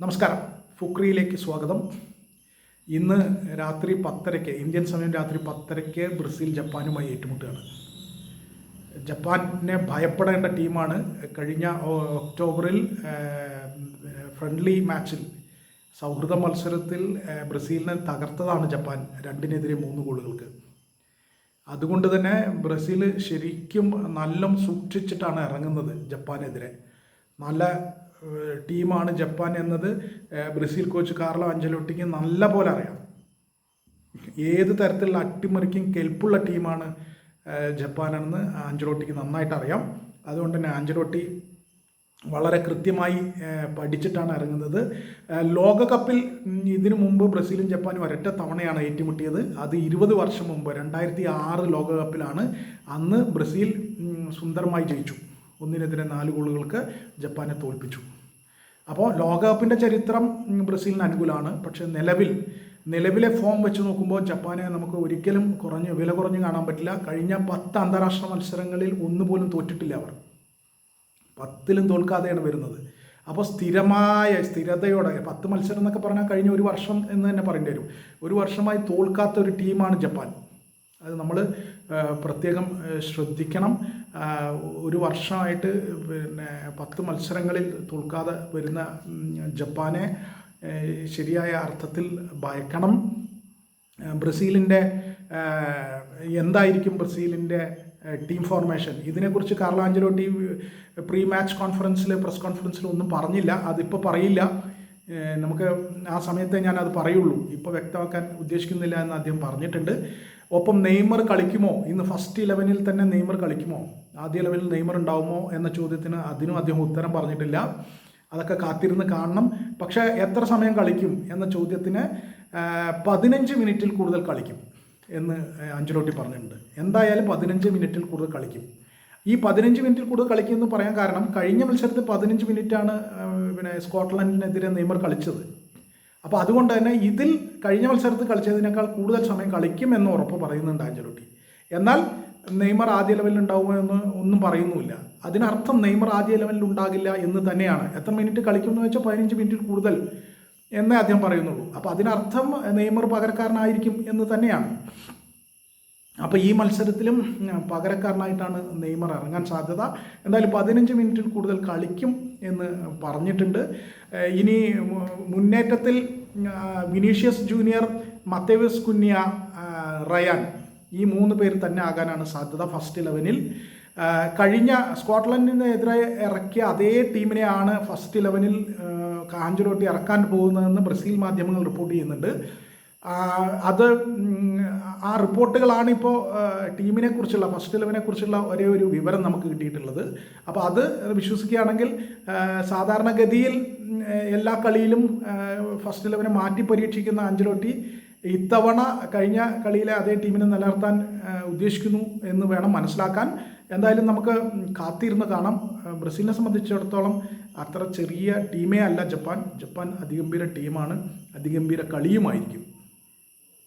നമസ്കാരം. ഫുക്രിയിലേക്ക് സ്വാഗതം. ഇന്ന് രാത്രി 10:30 ഇന്ത്യൻ സമയം രാത്രി 10:30 ബ്രസീൽ ജപ്പാനുമായി ഏറ്റുമുട്ടുകയാണ്. ജപ്പാനെ ഭയപ്പെടേണ്ട ടീമാണ്. കഴിഞ്ഞ ഒക്ടോബറിൽ ഫ്രണ്ട്ലി മാച്ചിൽ സൗഹൃദ മത്സരത്തിൽ ബ്രസീലിനെ തകർത്തതാണ് ജപ്പാൻ 2-3 ഗോളുകൾക്ക്. അതുകൊണ്ട് തന്നെ ബ്രസീൽ ശരിക്കും നല്ല സൂക്ഷിച്ചിട്ടാണ് ഇറങ്ങുന്നത് ജപ്പാനെതിരെ. നല്ല ടീമാണ് ജപ്പാൻ എന്നത് ബ്രസീൽ കോച്ച് കാർലോ അഞ്ചലോട്ടിക്ക് നല്ല പോലെ അറിയാം. ഏത് തരത്തിലുള്ള അട്ടിമറിക്കും കെൽപ്പുള്ള ടീമാണ് ജപ്പാനെന്ന് അഞ്ചലോട്ടിക്ക് നന്നായിട്ട് അറിയാം. അതുകൊണ്ട് തന്നെ അഞ്ചലോട്ടി വളരെ കൃത്യമായി പഠിച്ചിട്ടാണ് ഇറങ്ങുന്നത്. ലോകകപ്പിൽ ഇതിനു മുമ്പ് ബ്രസീലും ജപ്പാനും ഒരൊറ്റ തവണയാണ് ഏറ്റുമുട്ടിയത്. അത് 20 വർഷം മുമ്പ് 2006 ലോകകപ്പിലാണ്. അന്ന് ബ്രസീൽ സുന്ദരമായി ജയിച്ചു. 1-4 ഗോളുകൾക്ക് ജപ്പാനെ തോൽപ്പിച്ചു. അപ്പോൾ ലോകകപ്പിൻ്റെ ചരിത്രം ബ്രസീലിന് അനുകൂലമാണ്. പക്ഷേ നിലവിലെ ഫോം വെച്ച് നോക്കുമ്പോൾ ജപ്പാനെ നമുക്ക് ഒരിക്കലും വില കുറഞ്ഞ് കാണാൻ പറ്റില്ല. കഴിഞ്ഞ 10 അന്താരാഷ്ട്ര മത്സരങ്ങളിൽ ഒന്നുപോലും തോറ്റിട്ടില്ല. അവർ 10ലും തോൽക്കാതെയാണ് വരുന്നത്. അപ്പോൾ സ്ഥിരതയോടെ 10 മത്സരം എന്നൊക്കെ പറഞ്ഞാൽ കഴിഞ്ഞ ഒരു വർഷം എന്ന് തന്നെ പറയേണ്ടി വരും. ഒരു വർഷമായി തോൽക്കാത്ത ഒരു ടീമാണ് ജപ്പാൻ. അത് നമ്മൾ പ്രത്യേകം ശ്രദ്ധിക്കണം. ഒരു വർഷമായിട്ട് 10 മത്സരങ്ങളിൽ തോൽക്കാതെ വരുന്ന ജപ്പാനെ ശരിയായ അർത്ഥത്തിൽ ഭയക്കണം. ബ്രസീലിൻ്റെ എന്തായിരിക്കും ബ്രസീലിൻ്റെ ടീം ഫോർമേഷൻ, ഇതിനെക്കുറിച്ച് Carlo Ancelotti pre match press കോൺഫറൻസിൽ ഒന്നും പറഞ്ഞില്ല. അതിപ്പോൾ പറയില്ല. നമുക്ക് ആ സമയത്തെ ഞാനത് പറയുള്ളൂ. ഇപ്പോൾ വ്യക്തമാക്കാൻ ഉദ്ദേശിക്കുന്നില്ല എന്ന് അദ്ദേഹം പറഞ്ഞിട്ടുണ്ട്. ഒപ്പം നെയ്മർ കളിക്കുമോ, ഇന്ന് ഫസ്റ്റ് 11-ൽ തന്നെ നെയ്മർ കളിക്കുമോ, ആദ്യ 11-ൽ നെയ്മർ ഉണ്ടാവുമോ എന്ന ചോദ്യത്തിന് അതിനും അദ്ദേഹം ഉത്തരം പറഞ്ഞിട്ടില്ല. അതൊക്കെ കാത്തിരുന്ന് കാണണം. പക്ഷേ എത്ര സമയം കളിക്കും എന്ന ചോദ്യത്തിന് 15 മിനിറ്റിൽ കൂടുതൽ കളിക്കും എന്ന് അഞ്ചലോട്ടി പറഞ്ഞിട്ടുണ്ട്. എന്തായാലും 15 മിനിറ്റിൽ കൂടുതൽ കളിക്കും. ഈ 15 മിനിറ്റിൽ കൂടുതൽ കളിക്കുമെന്ന് പറയാൻ കാരണം കഴിഞ്ഞ മത്സരത്തിൽ 15 മിനിറ്റാണ് സ്കോട്ട്ലൻഡിനെതിരെ നെയ്മർ കളിച്ചത്. അപ്പോൾ അതുകൊണ്ട് തന്നെ ഇതിൽ കഴിഞ്ഞ മത്സരത്തിൽ കളിച്ചതിനേക്കാൾ കൂടുതൽ സമയം കളിക്കുമെന്ന് ഉറപ്പ് പറയുന്നുണ്ട് ആഞ്ചലോട്ടി. എന്നാൽ നെയ്മർ ആദ്യ ലെവലിൽ ഉണ്ടാവുമോ എന്ന് ഒന്നും പറയുന്നുമില്ല. അതിനർത്ഥം നെയ്മർ ആദ്യ ലെവലിൽ ഉണ്ടാകില്ല എന്ന് തന്നെയാണ്. എത്ര മിനിറ്റ് കളിക്കുമെന്ന് വെച്ചാൽ 15 മിനിറ്റിൽ കൂടുതൽ എന്നേ അദ്ദേഹം പറയുന്നുള്ളൂ. അപ്പോൾ അതിനർത്ഥം നെയ്മർ പകരക്കാരനായിരിക്കും എന്ന് തന്നെയാണ്. അപ്പോൾ ഈ മത്സരത്തിലും പകരക്കാരനായിട്ടാണ് നെയ്മർ ഇറങ്ങാൻ സാധ്യത. എന്തായാലും 15 മിനിറ്റിൽ കൂടുതൽ കളിക്കും എന്ന് പറഞ്ഞിട്ടുണ്ട്. ഇനി മുന്നേറ്റത്തിൽ വിനീഷ്യസ് ജൂനിയർ, മത്തേവസ് കുന്യ, റയാൻ, ഈ 3 പേര് തന്നെ ആകാനാണ് സാധ്യത ഫസ്റ്റ് 11-ൽ. കഴിഞ്ഞ സ്കോട്ട്ലൻഡിനെതിരെ ഇറക്കിയ അതേ ടീമിനെയാണ് ഫസ്റ്റ് 11-ൽ ആഞ്ചലോട്ടി ഇറക്കാൻ പോകുന്നതെന്ന് ബ്രസീൽ മാധ്യമങ്ങൾ റിപ്പോർട്ട് ചെയ്യുന്നുണ്ട്. അത് ആ റിപ്പോർട്ടുകളാണ് ഇപ്പോൾ ടീമിനെ കുറിച്ചുള്ള ഫസ്റ്റ് 11-നെ കുറിച്ചുള്ള ഒരേ ഒരു വിവരം നമുക്ക് കിട്ടിയിട്ടുള്ളത്. അപ്പോൾ അത് വിശ്വസിക്കുകയാണെങ്കിൽ സാധാരണഗതിയിൽ എല്ലാ കളിയിലും ഫസ്റ്റ് 11-നെ മാറ്റി പരീക്ഷിക്കുന്ന അഞ്ചലോട്ടി ഇത്തവണ കഴിഞ്ഞ കളിയിലെ അതേ ടീമിനെ നിലനിർത്താൻ ഉദ്ദേശിക്കുന്നു എന്ന് വേണം മനസ്സിലാക്കാൻ. എന്തായാലും നമുക്ക് കാത്തിരുന്ന് കാണാം. ബ്രസീലിനെ സംബന്ധിച്ചിടത്തോളം അത്ര ചെറിയ ടീമേ അല്ല ജപ്പാൻ. അതിഗംഭീര ടീമാണ്, അതിഗംഭീര കളിയുമായിരിക്കും.